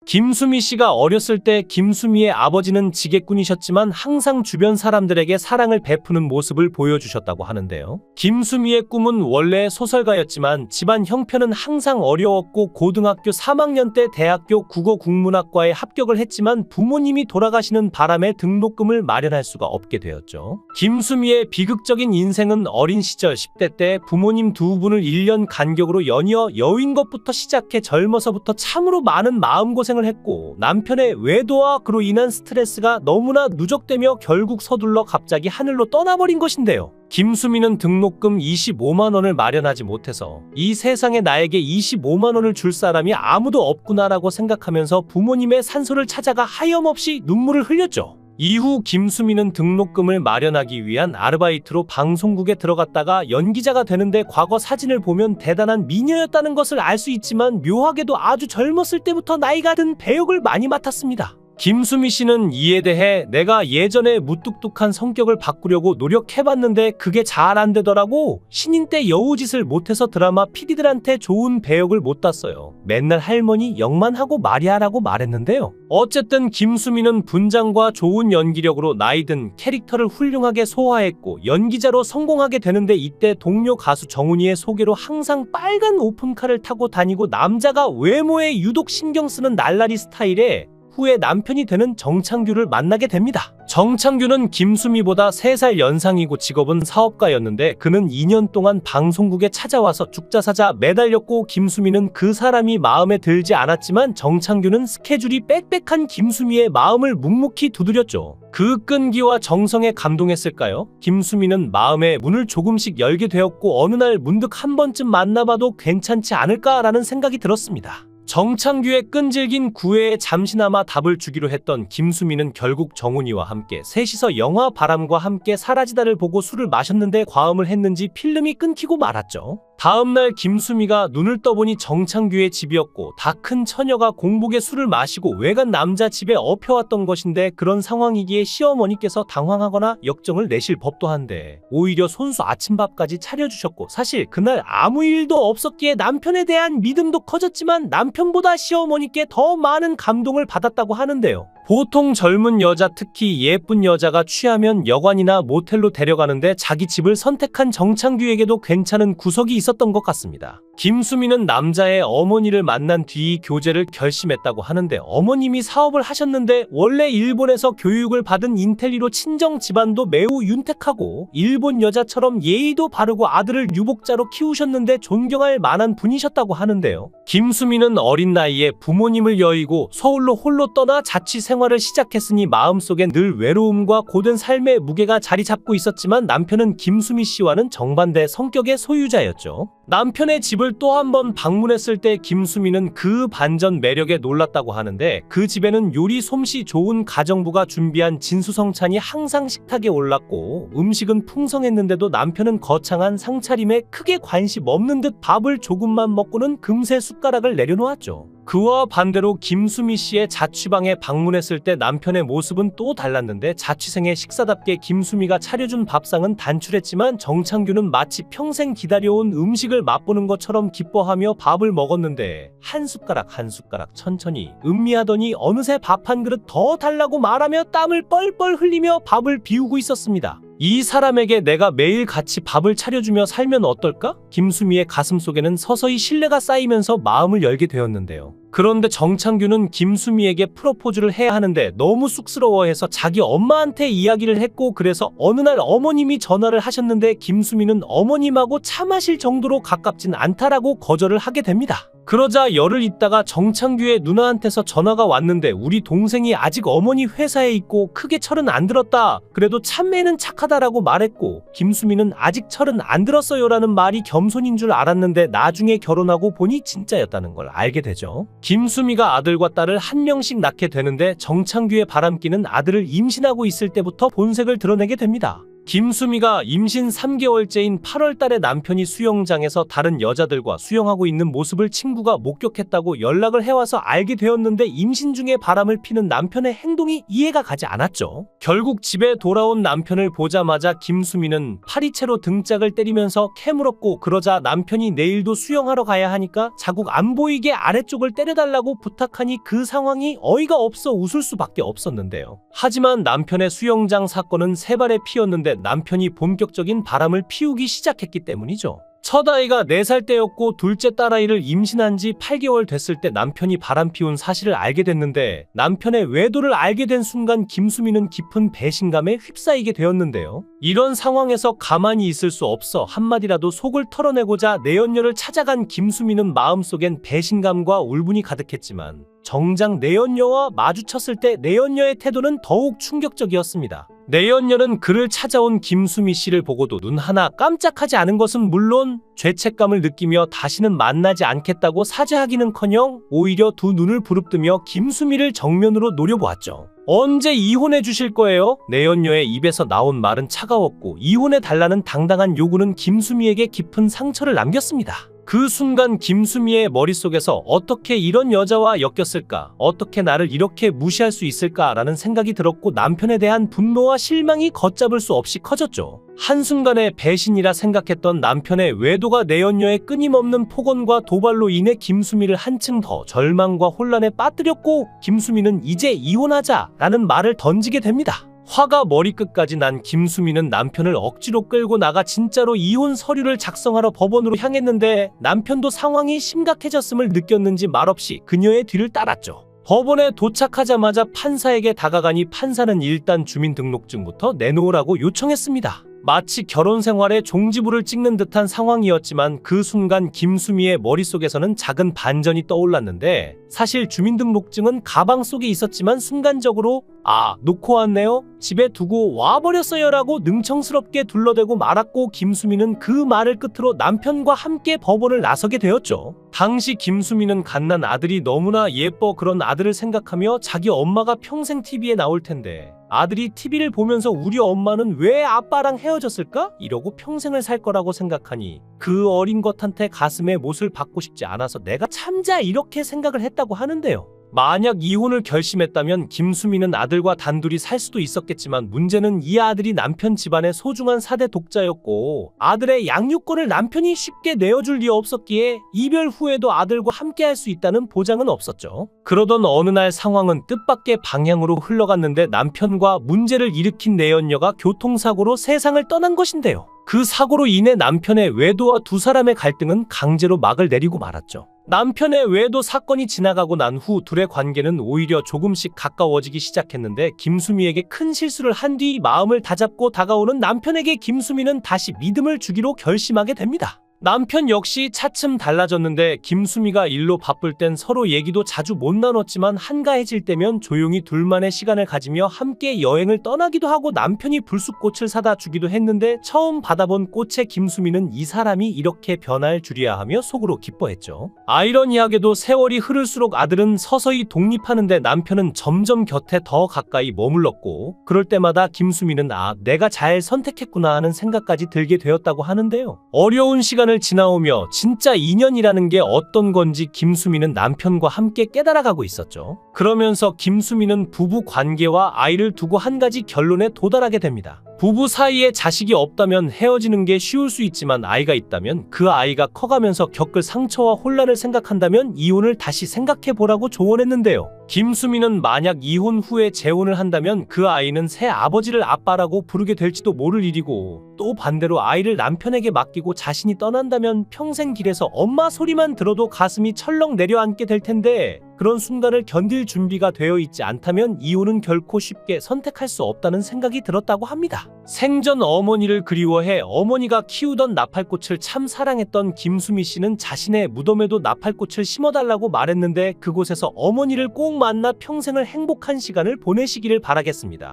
김수미 씨가 어렸을 때 김수미의 아버지는 지게꾼이셨지만 항상 주변 사람들에게 사랑을 베푸는 모습을 보여주셨다고 하는데요. 김수미의 꿈은 원래 소설가였지만 집안 형편은 항상 어려웠고 고등학교 3학년 때 대학교 국어국문학과에 합격을 했지만 부모님이 돌아가시는 바람에 등록금을 마련할 수가 없게 되었죠. 김수미의 비극적인 인생은 어린 시절 10대 때 부모님 두 분을 1년 간격으로 연이어 여윈 것부터 시작해 젊어서부터 참으로 많은 마음고생을 했고 남편의 외도와 그로 인한 스트레스가 너무나 누적되며 결국 서둘러 갑자기 하늘로 떠나버린 것인데요. 김수미는 등록금 25만 원을 마련하지 못해서 이 세상에 나에게 25만 원을 줄 사람이 아무도 없구나라고 생각하면서 부모님의 산소를 찾아가 하염없이 눈물을 흘렸죠. 이후 김수미는 등록금을 마련하기 위한 아르바이트로 방송국에 들어갔다가 연기자가 되는데 과거 사진을 보면 대단한 미녀였다는 것을 알 수 있지만 묘하게도 아주 젊었을 때부터 나이가 든 배역을 많이 맡았습니다. 김수미 씨는 이에 대해 내가 예전에 무뚝뚝한 성격을 바꾸려고 노력해봤는데 그게 잘 안 되더라고. 신인 때 여우짓을 못해서 드라마 PD들한테 좋은 배역을 못 땄어요. 맨날 할머니 역만 하고 말이야라고 말했는데요. 어쨌든 김수미는 분장과 좋은 연기력으로 나이든 캐릭터를 훌륭하게 소화했고 연기자로 성공하게 되는데 이때 동료 가수 정훈이의 소개로 항상 빨간 오픈카를 타고 다니고 남자가 외모에 유독 신경 쓰는 날라리 스타일에 후에 남편이 되는 정창규를 만나게 됩니다. 정창규는 김수미보다 3살 연상이고 직업은 사업가였는데 그는 2년 동안 방송국에 찾아와서 죽자사자 매달렸고 김수미는 그 사람이 마음에 들지 않았지만 정창규는 스케줄이 빽빽한 김수미의 마음을 묵묵히 두드렸죠. 그 끈기와 정성에 감동했을까요? 김수미는 마음의 문을 조금씩 열게 되었고 어느 날 문득 한 번쯤 만나봐도 괜찮지 않을까라는 생각이 들었습니다. 정창규의 끈질긴 구애에 잠시나마 답을 주기로 했던 김수미는 결국 정훈이와 함께 셋이서 영화 바람과 함께 사라지다를 보고 술을 마셨는데 과음을 했는지 필름이 끊기고 말았죠. 다음날 김수미가 눈을 떠보니 정창규의 집이었고 다 큰 처녀가 공복에 술을 마시고 외간 남자 집에 엎혀왔던 것인데 그런 상황이기에 시어머니께서 당황하거나 역정을 내실 법도 한데 오히려 손수 아침밥까지 차려주셨고 사실 그날 아무 일도 없었기에 남편에 대한 믿음도 커졌지만 남편보다 시어머니께 더 많은 감동을 받았다고 하는데요. 보통 젊은 여자 특히 예쁜 여자가 취하면 여관이나 모텔로 데려가는데 자기 집을 선택한 정창규에게도 괜찮은 구석이 있었던 것 같습니다. 김수미는 남자의 어머니를 만난 뒤 교제를 결심했다고 하는데 어머님이 사업을 하셨는데 원래 일본에서 교육을 받은 인텔리로 친정 집안도 매우 윤택하고 일본 여자처럼 예의도 바르고 아들을 유복자로 키우셨는데 존경할 만한 분이셨다고 하는데요. 김수미는 어린 나이에 부모님을 여의고 서울로 홀로 떠나 자취 생활을 시작했으니 마음속엔 늘 외로움과 고된 삶의 무게가 자리 잡고 있었지만 남편은 김수미 씨와는 정반대 성격의 소유자였죠. 남편의 집을 또 한 번 방문했을 때 김수미는 그 반전 매력에 놀랐다고 하는데 그 집에는 요리 솜씨 좋은 가정부가 준비한 진수성찬이 항상 식탁에 올랐고 음식은 풍성했는데도 남편은 거창한 상차림에 크게 관심 없는 듯 밥을 조금만 먹고는 금세 숟가락을 내려놓았죠. 그와 반대로 김수미 씨의 자취방에 방문했을 때 남편의 모습은 또 달랐는데 자취생의 식사답게 김수미가 차려준 밥상은 단출했지만 정창규는 마치 평생 기다려온 음식을 맛보는 것처럼 기뻐하며 밥을 먹었는데 한 숟가락 한 숟가락 천천히 음미하더니 어느새 밥 한 그릇 더 달라고 말하며 땀을 뻘뻘 흘리며 밥을 비우고 있었습니다. 이 사람에게 내가 매일 같이 밥을 차려주며 살면 어떨까? 김수미의 가슴속에는 서서히 신뢰가 쌓이면서 마음을 열게 되었는데요. 그런데 정창규는 김수미에게 프로포즈를 해야 하는데 너무 쑥스러워해서 자기 엄마한테 이야기를 했고 그래서 어느 날 어머님이 전화를 하셨는데 김수미는 어머님하고 차 마실 정도로 가깝진 않다라고 거절을 하게 됩니다. 그러자 열흘 있다가 정창규의 누나한테서 전화가 왔는데 우리 동생이 아직 어머니 회사에 있고 크게 철은 안 들었다. 그래도 참매는 착하다라고 말했고 김수미는 아직 철은 안 들었어요라는 말이 겸손인 줄 알았는데 나중에 결혼하고 보니 진짜였다는 걸 알게 되죠. 김수미가 아들과 딸을 한 명씩 낳게 되는데 정창규의 바람기는 아들을 임신하고 있을 때부터 본색을 드러내게 됩니다. 김수미가 임신 3개월째인 8월 달에 남편이 수영장에서 다른 여자들과 수영하고 있는 모습을 친구가 목격했다고 연락을 해와서 알게 되었는데 임신 중에 바람을 피는 남편의 행동이 이해가 가지 않았죠. 결국 집에 돌아온 남편을 보자마자 김수미는 파리채로 등짝을 때리면서 캐물었고, 그러자 남편이 내일도 수영하러 가야 하니까 자국 안 보이게 아래쪽을 때려달라고 부탁하니 그 상황이 어이가 없어 웃을 수밖에 없었는데요. 하지만 남편의 수영장 사건은 세 발에 피었는데 남편이 본격적인 바람을 피우기 시작했기 때문이죠. 첫 아이가 4살 때였고 둘째 딸아이를 임신한 지 8개월 됐을 때 남편이 바람 피운 사실을 알게 됐는데, 남편의 외도를 알게 된 순간 김수미는 깊은 배신감에 휩싸이게 되었는데요. 이런 상황에서 가만히 있을 수 없어 한마디라도 속을 털어내고자 내연녀를 찾아간 김수미는 마음속엔 배신감과 울분이 가득했지만 정작 내연녀와 마주쳤을 때 내연녀의 태도는 더욱 충격적이었습니다. 내연녀는 그를 찾아온 김수미 씨를 보고도 눈 하나 깜짝하지 않은 것은 물론 죄책감을 느끼며 다시는 만나지 않겠다고 사죄하기는커녕 오히려 두 눈을 부릅뜨며 김수미를 정면으로 노려보았죠. 언제 이혼해 주실 거예요? 내연녀의 입에서 나온 말은 차가웠고 이혼해달라는 당당한 요구는 김수미에게 깊은 상처를 남겼습니다. 그 순간 김수미의 머릿속에서 어떻게 이런 여자와 엮였을까? 어떻게 나를 이렇게 무시할 수 있을까? 라는 생각이 들었고 남편에 대한 분노와 실망이 걷잡을 수 없이 커졌죠. 한순간에 배신이라 생각했던 남편의 외도가 내연녀의 끊임없는 폭언과 도발로 인해 김수미를 한층 더 절망과 혼란에 빠뜨렸고, 김수미는 이제 이혼하자라는 말을 던지게 됩니다. 화가 머리끝까지 난 김수미는 남편을 억지로 끌고 나가 진짜로 이혼 서류를 작성하러 법원으로 향했는데, 남편도 상황이 심각해졌음을 느꼈는지 말없이 그녀의 뒤를 따랐죠. 법원에 도착하자마자 판사에게 다가가니 판사는 일단 주민등록증부터 내놓으라고 요청했습니다. 마치 결혼 생활에 종지부를 찍는 듯한 상황이었지만 그 순간 김수미의 머릿속에서는 작은 반전이 떠올랐는데, 사실 주민등록증은 가방 속에 있었지만 순간적으로 놓고 왔네요? 집에 두고 와버렸어요 라고 능청스럽게 둘러대고 말았고, 김수미는 그 말을 끝으로 남편과 함께 법원을 나서게 되었죠. 당시 김수미는 갓난 아들이 너무나 예뻐 그런 아들을 생각하며 자기 엄마가 평생 TV에 나올 텐데 아들이 TV를 보면서 우리 엄마는 왜 아빠랑 헤어졌을까? 이러고 평생을 살 거라고 생각하니 그 어린 것한테 가슴에 못을 박고 싶지 않아서 내가 참자 이렇게 생각을 했다고 하는데요. 만약 이혼을 결심했다면 김수미는 아들과 단둘이 살 수도 있었겠지만 문제는 이 아들이 남편 집안의 소중한 4대 독자였고 아들의 양육권을 남편이 쉽게 내어줄 리 없었기에 이별 후에도 아들과 함께할 수 있다는 보장은 없었죠. 그러던 어느 날 상황은 뜻밖의 방향으로 흘러갔는데 남편과 문제를 일으킨 내연녀가 교통사고로 세상을 떠난 것인데요. 그 사고로 인해 남편의 외도와 두 사람의 갈등은 강제로 막을 내리고 말았죠. 남편의 외도 사건이 지나가고 난 후 둘의 관계는 오히려 조금씩 가까워지기 시작했는데 김수미에게 큰 실수를 한 뒤 마음을 다잡고 다가오는 남편에게 김수미는 다시 믿음을 주기로 결심하게 됩니다. 남편 역시 차츰 달라졌는데 김수미가 일로 바쁠 땐 서로 얘기도 자주 못 나눴지만 한가해질 때면 조용히 둘만의 시간을 가지며 함께 여행을 떠나기도 하고 남편이 불쑥꽃을 사다 주기도 했는데 처음 받아본 꽃에 김수미는 이 사람이 이렇게 변할 줄이야 하며 속으로 기뻐했죠. 아이러니하게도 세월이 흐를수록 아들은 서서히 독립하는데 남편은 점점 곁에 더 가까이 머물렀고 그럴 때마다 김수미는 내가 잘 선택했구나 하는 생각까지 들게 되었다고 하는데요. 어려운 시간을 지나오며 진짜 인연이라는 게 어떤 건지 김수미는 남편과 함께 깨달아가고 있었죠. 그러면서 김수미는 부부 관계와 아이를 두고 한 가지 결론에 도달하게 됩니다. 부부 사이에 자식이 없다면 헤어지는 게 쉬울 수 있지만 아이가 있다면 그 아이가 커가면서 겪을 상처와 혼란을 생각한다면 이혼을 다시 생각해보라고 조언했는데요. 김수미는 만약 이혼 후에 재혼을 한다면 그 아이는 새 아버지를 아빠라고 부르게 될지도 모를 일이고 또 반대로 아이를 남편에게 맡기고 자신이 떠난다면 평생 길에서 엄마 소리만 들어도 가슴이 철렁 내려앉게 될 텐데 그런 순간을 견딜 준비가 되어 있지 않다면 이혼은 결코 쉽게 선택할 수 없다는 생각이 들었다고 합니다. 생전 어머니를 그리워해 어머니가 키우던 나팔꽃을 참 사랑했던 김수미 씨는 자신의 무덤에도 나팔꽃을 심어달라고 말했는데 그곳에서 어머니를 꼭 만나 평생을 행복한 시간을 보내시기를 바라겠습니다.